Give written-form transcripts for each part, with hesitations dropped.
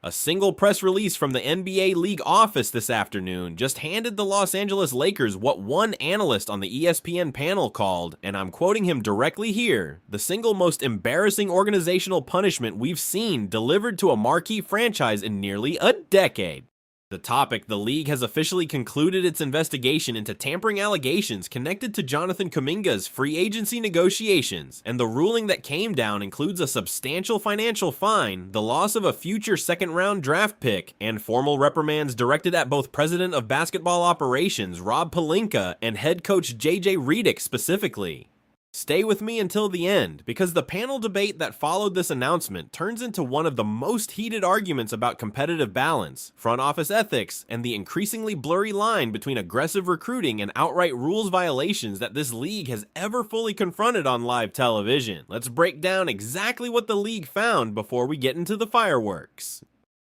A single press release from the NBA league office this afternoon just handed the Los Angeles Lakers what one analyst on the ESPN panel called, and I'm quoting him directly here, the single most embarrassing organizational punishment we've seen delivered to a marquee franchise in nearly a decade. The topic: the league has officially concluded its investigation into tampering allegations connected to Jonathan Kuminga's free agency negotiations, and the ruling that came down includes a substantial financial fine, the loss of a future second-round draft pick, and formal reprimands directed at both President of Basketball Operations Rob Pelinka and head coach JJ Redick specifically. Stay with me until the end, because the panel debate that followed this announcement turns into one of the most heated arguments about competitive balance, front office ethics, and the increasingly blurry line between aggressive recruiting and outright rules violations that this league has ever fully confronted on live television. Let's break down exactly what the league found before we get into the fireworks.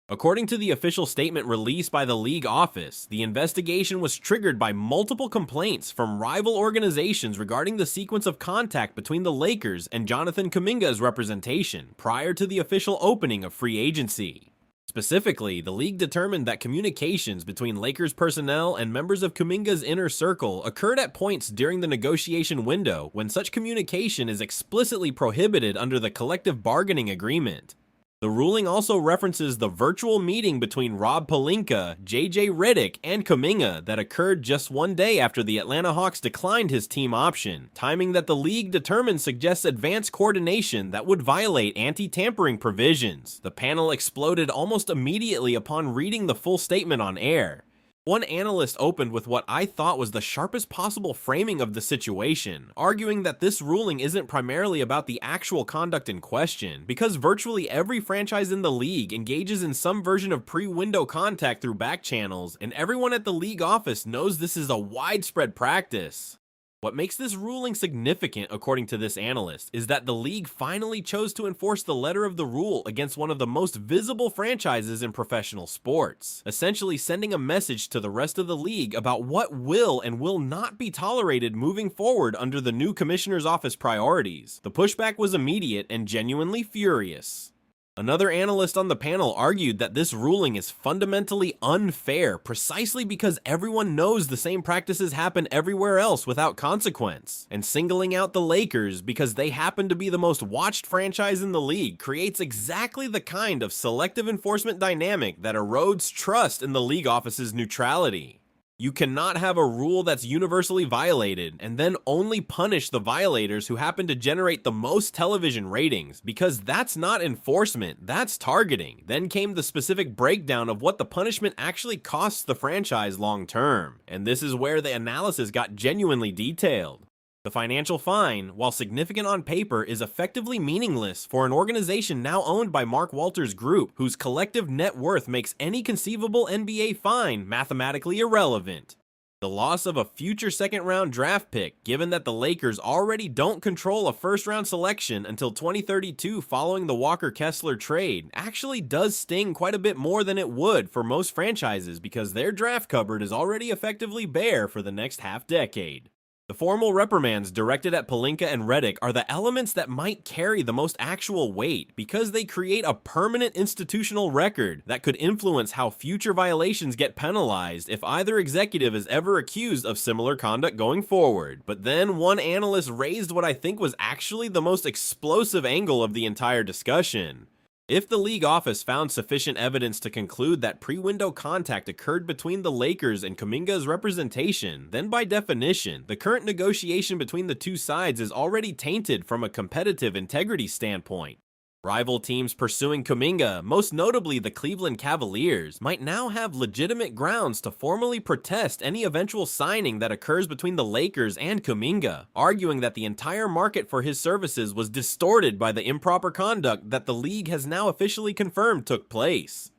According to the official statement released by the league office, the investigation was triggered by multiple complaints from rival organizations regarding the sequence of contact between the Lakers and Jonathan Kuminga's representation prior to the official opening of free agency. Specifically, the league determined that communications between Lakers personnel and members of Kuminga's inner circle occurred at points during the negotiation window when such communication is explicitly prohibited under the collective bargaining agreement. The ruling also references the virtual meeting between Rob Pelinka, JJ Redick, and Kuminga that occurred just one day after the Atlanta Hawks declined his team option, timing that the league determined suggests advanced coordination that would violate anti-tampering provisions. The panel exploded almost immediately upon reading the full statement on air. One analyst opened with what I thought was the sharpest possible framing of the situation, arguing that this ruling isn't primarily about the actual conduct in question, because virtually every franchise in the league engages in some version of pre-window contact through back channels, and everyone at the league office knows this is a widespread practice. What makes this ruling significant, according to this analyst, is that the league finally chose to enforce the letter of the rule against one of the most visible franchises in professional sports, essentially sending a message to the rest of the league about what will and will not be tolerated moving forward under the new commissioner's office priorities. The pushback was immediate and genuinely furious. Another analyst on the panel argued that this ruling is fundamentally unfair precisely because everyone knows the same practices happen everywhere else without consequence, and singling out the Lakers because they happen to be the most watched franchise in the league creates exactly the kind of selective enforcement dynamic that erodes trust in the league office's neutrality. You cannot have a rule that's universally violated and then only punish the violators who happen to generate the most television ratings, because that's not enforcement, that's targeting. Then came the specific breakdown of what the punishment actually costs the franchise long term, and this is where the analysis got genuinely detailed. The financial fine, while significant on paper, is effectively meaningless for an organization now owned by Mark Walters' group, whose collective net worth makes any conceivable NBA fine mathematically irrelevant. The loss of a future second-round draft pick, given that the Lakers already don't control a first-round selection until 2032 following the Walker-Kessler trade, actually does sting quite a bit more than it would for most franchises because their draft cupboard is already effectively bare for the next half-decade. The formal reprimands directed at Pelinka and Redick are the elements that might carry the most actual weight because they create a permanent institutional record that could influence how future violations get penalized if either executive is ever accused of similar conduct going forward. But then one analyst raised what I think was actually the most explosive angle of the entire discussion. If the league office found sufficient evidence to conclude that pre-window contact occurred between the Lakers and Kuminga's representation, then by definition, the current negotiation between the two sides is already tainted from a competitive integrity standpoint. Rival teams pursuing Kuminga, most notably the Cleveland Cavaliers, might now have legitimate grounds to formally protest any eventual signing that occurs between the Lakers and Kuminga, arguing that the entire market for his services was distorted by the improper conduct that the league has now officially confirmed took place.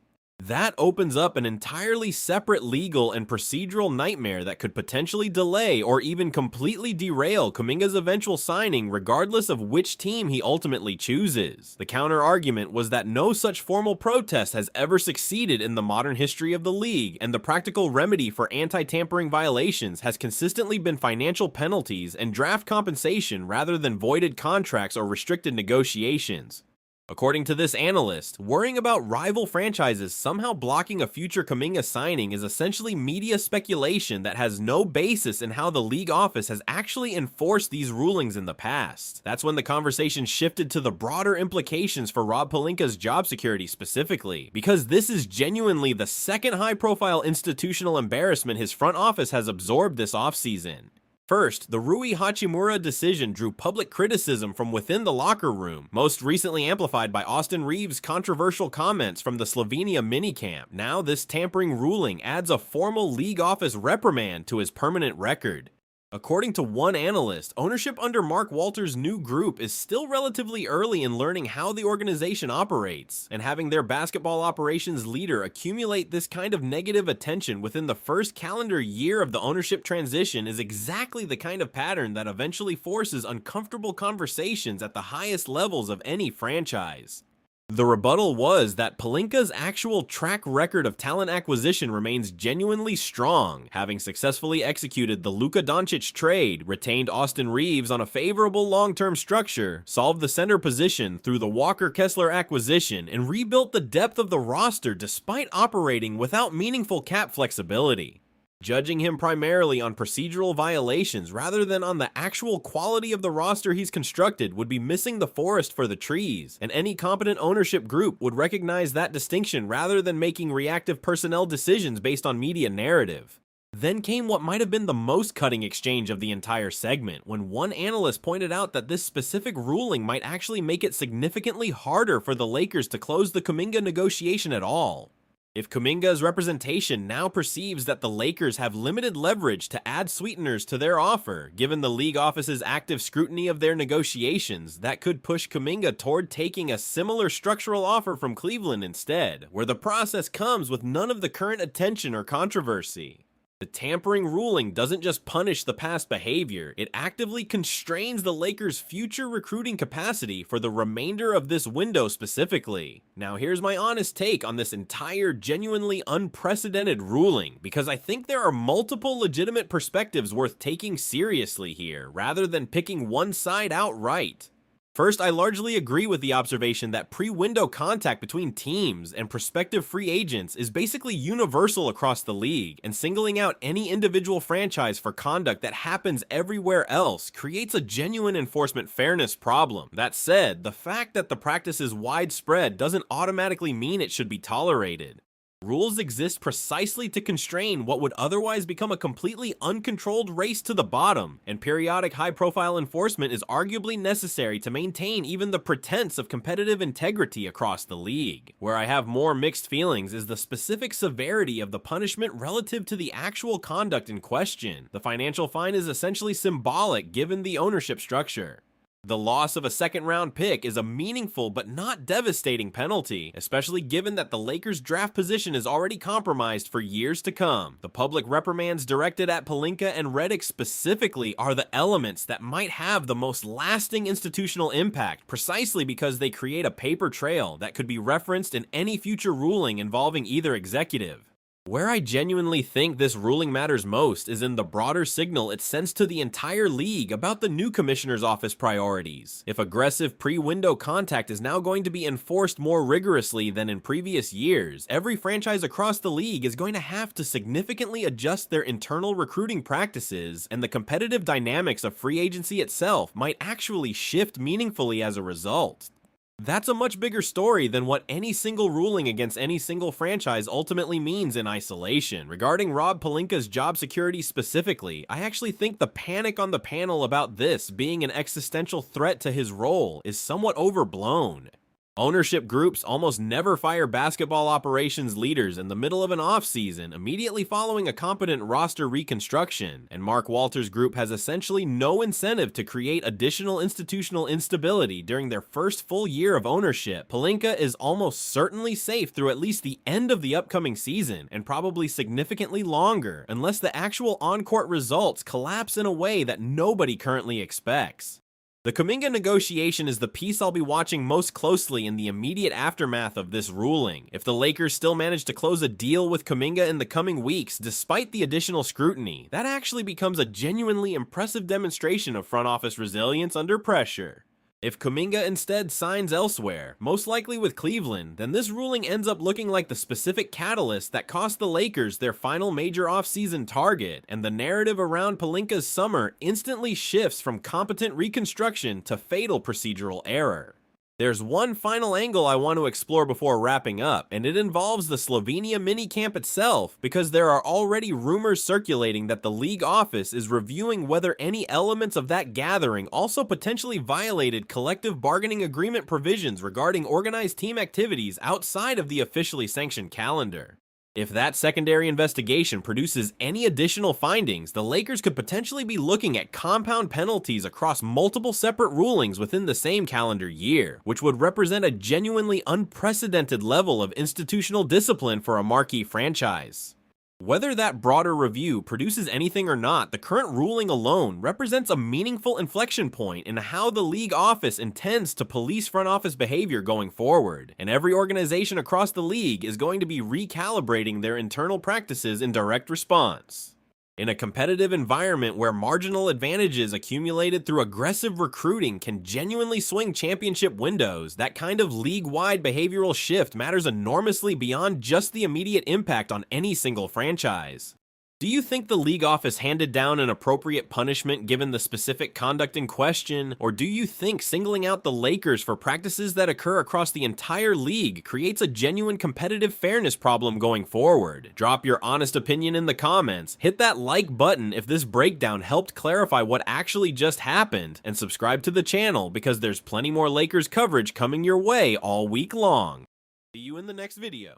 That opens up an entirely separate legal and procedural nightmare that could potentially delay or even completely derail Kuminga's eventual signing regardless of which team he ultimately chooses. The counter-argument was that no such formal protest has ever succeeded in the modern history of the league, and the practical remedy for anti-tampering violations has consistently been financial penalties and draft compensation rather than voided contracts or restricted negotiations. According to this analyst, worrying about rival franchises somehow blocking a future Kuminga signing is essentially media speculation that has no basis in how the league office has actually enforced these rulings in the past. That's when the conversation shifted to the broader implications for Rob Pelinka's job security specifically, because this is genuinely the second high-profile institutional embarrassment his front office has absorbed this offseason. First, the Rui Hachimura decision drew public criticism from within the locker room, most recently amplified by Austin Reeves' controversial comments from the Slovenia minicamp. Now, this tampering ruling adds a formal league office reprimand to his permanent record. According to one analyst, ownership under Mark Walters' new group is still relatively early in learning how the organization operates, and having their basketball operations leader accumulate this kind of negative attention within the first calendar year of the ownership transition is exactly the kind of pattern that eventually forces uncomfortable conversations at the highest levels of any franchise. The rebuttal was that Pelinka's actual track record of talent acquisition remains genuinely strong, having successfully executed the Luka Doncic trade, retained Austin Reeves on a favorable long-term structure, solved the center position through the Walker Kessler acquisition, and rebuilt the depth of the roster despite operating without meaningful cap flexibility. Judging him primarily on procedural violations rather than on the actual quality of the roster he's constructed would be missing the forest for the trees, and any competent ownership group would recognize that distinction rather than making reactive personnel decisions based on media narrative. Then came what might have been the most cutting exchange of the entire segment, when one analyst pointed out that this specific ruling might actually make it significantly harder for the Lakers to close the Kuminga negotiation at all. If Kuminga's representation now perceives that the Lakers have limited leverage to add sweeteners to their offer, given the league office's active scrutiny of their negotiations, that could push Kuminga toward taking a similar structural offer from Cleveland instead, where the process comes with none of the current attention or controversy. The tampering ruling doesn't just punish the past behavior, it actively constrains the Lakers' future recruiting capacity for the remainder of this window specifically. Now here's my honest take on this entire genuinely unprecedented ruling, because I think there are multiple legitimate perspectives worth taking seriously here, rather than picking one side outright. First, I largely agree with the observation that pre-window contact between teams and prospective free agents is basically universal across the league, and singling out any individual franchise for conduct that happens everywhere else creates a genuine enforcement fairness problem. That said, the fact that the practice is widespread doesn't automatically mean it should be tolerated. Rules exist precisely to constrain what would otherwise become a completely uncontrolled race to the bottom, and periodic high-profile enforcement is arguably necessary to maintain even the pretense of competitive integrity across the league. Where I have more mixed feelings is the specific severity of the punishment relative to the actual conduct in question. The financial fine is essentially symbolic given the ownership structure. The loss of a second-round pick is a meaningful but not devastating penalty, especially given that the Lakers' draft position is already compromised for years to come. The public reprimands directed at Pelinka and Redick specifically are the elements that might have the most lasting institutional impact, precisely because they create a paper trail that could be referenced in any future ruling involving either executive. Where I genuinely think this ruling matters most is in the broader signal it sends to the entire league about the new commissioner's office priorities. If aggressive pre-window contact is now going to be enforced more rigorously than in previous years, every franchise across the league is going to have to significantly adjust their internal recruiting practices, and the competitive dynamics of free agency itself might actually shift meaningfully as a result. That's a much bigger story than what any single ruling against any single franchise ultimately means in isolation. Regarding Rob Pelinka's job security specifically, I actually think the panic on the panel about this being an existential threat to his role is somewhat overblown. Ownership groups almost never fire basketball operations leaders in the middle of an offseason immediately following a competent roster reconstruction, and Mark Walters' group has essentially no incentive to create additional institutional instability during their first full year of ownership. Pelinka is almost certainly safe through at least the end of the upcoming season, and probably significantly longer, unless the actual on-court results collapse in a way that nobody currently expects. The Kuminga negotiation is the piece I'll be watching most closely in the immediate aftermath of this ruling. If the Lakers still manage to close a deal with Kuminga in the coming weeks, despite the additional scrutiny, that actually becomes a genuinely impressive demonstration of front office resilience under pressure. If Kuminga instead signs elsewhere, most likely with Cleveland, then this ruling ends up looking like the specific catalyst that cost the Lakers their final major offseason target, and the narrative around Pelinka's summer instantly shifts from competent reconstruction to fatal procedural error. There's one final angle I want to explore before wrapping up, and it involves the Slovenia minicamp itself, because there are already rumors circulating that the league office is reviewing whether any elements of that gathering also potentially violated collective bargaining agreement provisions regarding organized team activities outside of the officially sanctioned calendar. If that secondary investigation produces any additional findings, the Lakers could potentially be looking at compound penalties across multiple separate rulings within the same calendar year, which would represent a genuinely unprecedented level of institutional discipline for a marquee franchise. Whether that broader review produces anything or not, the current ruling alone represents a meaningful inflection point in how the league office intends to police front office behavior going forward, and every organization across the league is going to be recalibrating their internal practices in direct response. In a competitive environment where marginal advantages accumulated through aggressive recruiting can genuinely swing championship windows, that kind of league-wide behavioral shift matters enormously beyond just the immediate impact on any single franchise. Do you think the league office handed down an appropriate punishment given the specific conduct in question, or do you think singling out the Lakers for practices that occur across the entire league creates a genuine competitive fairness problem going forward? Drop your honest opinion in the comments, hit that like button if this breakdown helped clarify what actually just happened, and subscribe to the channel because there's plenty more Lakers coverage coming your way all week long. See you in the next video.